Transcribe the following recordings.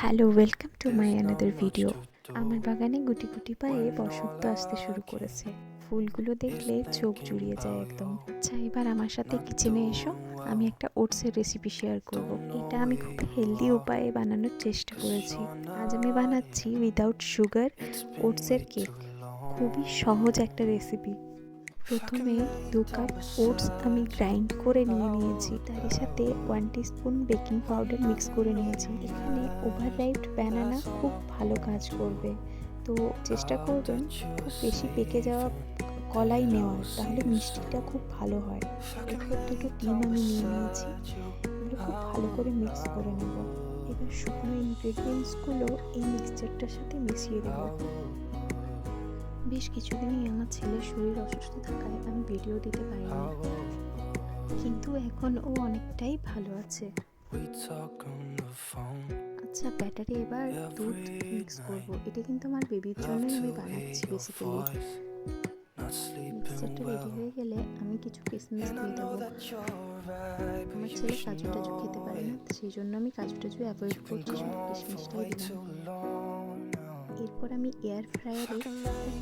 Hello, welcome to my another video. আমার বাগানে গুটি গুটি পায়ে বসন্ত আসতে শুরু করেছে। ফুলগুলো দেখলে চোখ জুড়িয়ে যায় একদম। আচ্ছা, এবার আমার সাথে কিচেনে এসো। আমি একটা ওটসের রেসিপি শেয়ার করব। এটা আমি খুব হেলদি উপায়ে বানানোর চেষ্টা করেছি। আজ আমি বানাচ্ছি উইদাউট সুগার ওটসের কেক। খুবই সহজ একটা রেসিপি। প্রথমে 2 কাপ ওটস আমি গ্রাইন্ড করে নিয়েছি। তার সাথে 1 টিস্পুন বেকিং পাউডার মিক্স করে নিয়েছি। এখানে ওভাররাইপড বানানা খুব ভালো কাজ করবে, তো চেষ্টা করবেন খুব বেশি পেকে যাওয়া কলাই নেওয়ার, তাহলে মিষ্টিটা খুব ভালো হয়। এরপর 2টো ডিম আমি নিয়েছি। এগুলো খুব ভালো করে মিক্স করে নেব। এবার শুকনো ইনগ্রেডিয়েন্টসগুলো এই মিক্সচারটার সাথে মিশিয়ে দেবো। বেশ কিছুদিনই আমার ছেলের শরীর অসুস্থ থাকায় আমি ভিডিও দিতে পারিনি, কিন্তু এখন ও অনেকটাই ভালো আছে। আচ্ছা, ব্যাটারে এবার দুধ মিক্স করব। এটা কিন্তু আমার বেবির জন্যই আমি বানাচ্ছি বেসিক্যালি। মিক্সচারটা রেডি হয়ে গেলে আমি কিছু কিশমিশ দিয়ে দেবো। আমার ছেলে কাজু টাজু খেতে পারে না, সেই জন্য আমি কাজু টাজু অ্যাভয়েড করছি, শুধু কিশমিশটাই দিলাম। এরপর আমি এয়ার ফ্রায়ারে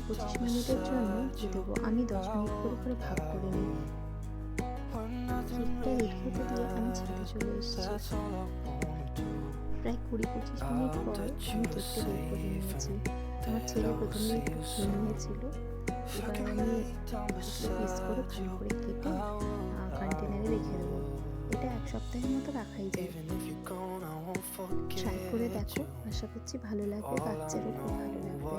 25 মিনিটের জন্য দিয়ে দেবো। আমি 10 মিনিট করে ভাগ করে নিই। কেকটা রেডি হতে দিয়ে আমি ছাদে চলে এসেছি। প্রায় 20-25 মিনিট পর আমি কেকটা বের করে নিয়েছি। আমার ছেলে প্রথমে একটু খেয়ে নিয়েছিল। এবার আমি এগুলো পিস করে ভালো করে কেটে কন্টেনারে রেখে দেবো। এটা 1 সপ্তাহের মতো রাখাই যায়। ট্রাই করে দেখো, আশা করছি ভালো লাগবে, বাচ্চারও খুব ভালো লাগবে।